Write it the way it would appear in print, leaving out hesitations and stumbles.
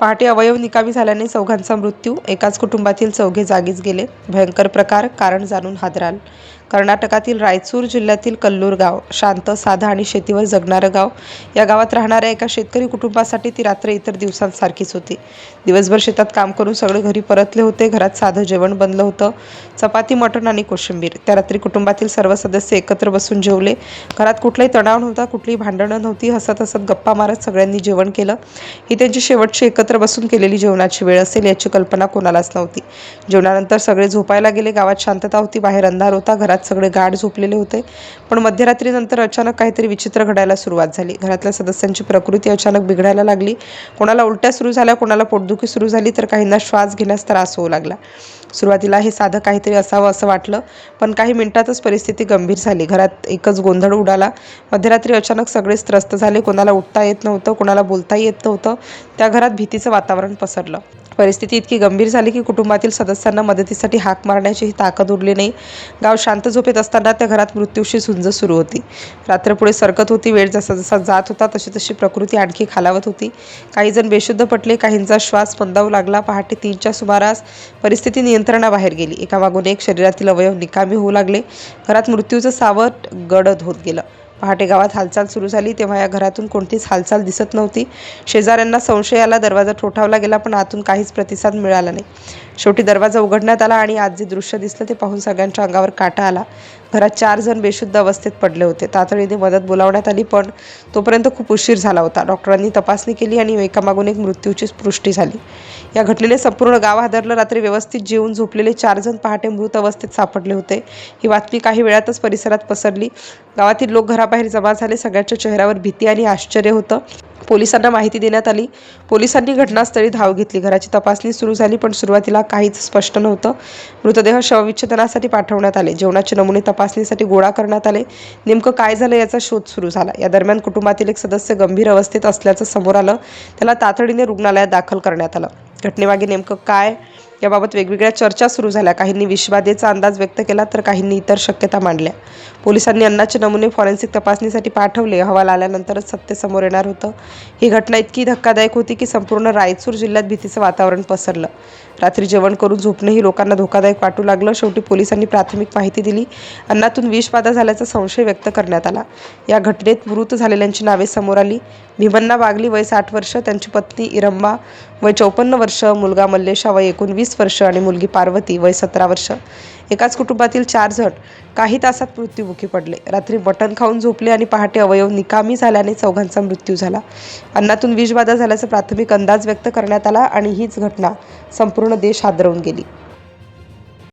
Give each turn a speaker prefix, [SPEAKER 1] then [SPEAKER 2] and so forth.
[SPEAKER 1] पहाटे अवयव निकामी झाल्याने चौघांचा मृत्यू, एकाच कुटुंबातील चौघे जागीच गेले. भयंकर प्रकार, कारण जाणून हादराल. कर्नाटकातील रायचूर जिल्ह्यातील कल्लूर गाव शांत, साधं आणि शेतीवर जगणारं गाव. या गावात राहणाऱ्या एका शेतकरी कुटुंबासाठी ती रात्र इतर दिवसांसारखीच होती. दिवसभर शेतात काम करून सगळे घरी परतले होते. घरात साधं जेवण बनलं होतं, चपाती, मटण आणि कोशिंबीर. त्या रात्री कुटुंबातील सर्व सदस्य एकत्र बसून जेवले. घरात कुठलाही तणाव नव्हता, कुठलीही भांडणं नव्हती. हसत हसत गप्पा मारत सगळ्यांनी जेवण केलं. ही त्यांची शेवटची एकत्र बसून केलेली जेवणाची वेळ असेल याची कल्पना कोणालाच नव्हती. जेवणानंतर सगळे झोपायला गेले. गावात शांतता होती. बाहेर अंधार होता. घरात सगळे गाढ झोपलेले होते. पण मध्यरात्रीनंतर अचानक काहीतरी विचित्र घडायला सुरुवात झाली. घरातल्या सदस्यांची प्रकृती अचानक बिघडायला लागली. कोणाला उलट्या सुरू झाल्या, कोणाला पोटदुखी सुरू झाली, तर काहींना श्वास घेण्यास त्रास होऊ लागला. सुरुवातीला हे साधं काहीतरी असावं असं वाटलं, पण काही मिनिटातच परिस्थिती गंभीर झाली. घरात एकच गोंधळ उडाला. मध्यरात्री अचानक सगळेच त्रस्त झाले. कोणाला उठता येत नव्हतं, कोणाला बोलताही येत नव्हतं. त्या घरात भीतीचं वातावरण पसरलं. परिस्थिती इतकी गंभीर झाली की कुटुंबातील सदस्यांना मदतीसाठी हाक मारण्याचीही ताकद उरली नाही. गाव शांत झोपेत असताना त्या घरात मृत्यूशी झुंज सुरू होती. रात्र पुढे सरकत होती. वेळ जसा जसा जात होता तशी तशी प्रकृती आणखी खालावत होती. काही जण बेशुद्ध पडले, काहींचा श्वास मंदावू लागला. पहाटे 3च्या सुमारास परिस्थिती नियंत्रणाबाहेर गेली. एकामागून एक शरीरातील अवयव निकामी होऊ लागले. घरात मृत्यूचं सावट गडद होत गेलं. पहाटे गावात हालचाल सुरू झाली, तेव्हा या घरातून कोणतीच हालचाल दिसत नव्हती. शेजाऱ्यांना संशय आला. दरवाजा ठोठावला गेला, पण आतून काहीच प्रतिसाद मिळाला नाही. शेवटी दरवाजा उघडण्यात आला आणि आज जे दृश्य दिसलं ते पाहून सगळ्यांच्या अंगावर काटा आला. घरात 4 जण बेशुद्ध अवस्थेत पडले होते. तातडीने मदत बोलावण्यात आली, पण तोपर्यंत खूप उशीर झाला होता. डॉक्टरांनी तपासणी केली आणि एकामागून एक मृत्यूची पुष्टी झाली. या घटनेने संपूर्ण गाव हादरलं. रात्री व्यवस्थित जेवून झोपलेले 4 जण पहाटे मृत अवस्थेत सापडले होते. ही बातमी काही वेळातच परिसरात पसरली. गावातील लोक घराबाहेर जमा झाले. सगळ्यांच्या चेहऱ्यावर भीती आणि आश्चर्य होतं. पोलिसांना माहिती देण्यात आली. पोलिसांनी घटनास्थळी धाव घेतली. घराची तपासणी सुरू झाली, पण सुरुवातीला काहीच स्पष्ट नव्हतं. मृतदेह शवविच्छेदनासाठी पाठवण्यात आले. जेवणाचे नमुने तपासणीसाठी गोळा करण्यात आले. नेमकं काय झालं याचा शोध सुरू झाला. या दरम्यान कुटुंबातील एक सदस्य गंभीर अवस्थेत असल्याचं समोर आलं. त्याला तातडीने रुग्णालयात दाखल करण्यात आलं. घटनेमागे नेमकं काय याबाबत वेगवेगळ्या चर्चा सुरू झाल्या. काहींनी विषबाधेचा अंदाज व्यक्त केला, तर काहींनी इतर शक्यता मांडल्या. पोलिसांनी अन्नाचे नमुने फॉरेन्सिक तपासणीसाठी पाठवले. अहवाल आल्यानंतरच सत्य समोर येणार होतं. ही घटना इतकी धक्कादायक होती की संपूर्ण रायचूर जिल्ह्यात भीतीचं वातावरण पसरलं. रात्री जेवण करून झोपणंही लोकांना धोकादायक वाटू लागलं. शेवटी पोलिसांनी प्राथमिक माहिती दिली. अन्नातून विषबाधा झाल्याचा संशय व्यक्त करण्यात आला. या घटनेत मृत झालेल्यांची नावे समोर आली. भीमण्णा बागली वय 60 वर्ष, त्यांची पत्नी इरम्मा वय 54 वर्ष, मुलगा मल्लेशा वय 19 वर्ष आणि मुलगी पार्वती वय 17 वर्ष. एकाच कुटुंबातील 4 जण काही तासात मृत्युमुखी पडले. रात्री मटण खाऊन झोपले आणि पहाटे अवयव निकामी झाल्याने चौघांचा मृत्यू झाला. अन्नातून विषबाधा झाल्याचा प्राथमिक अंदाज व्यक्त करण्यात आला आणि हीच घटना संपूर्ण देश हादरवून गेली.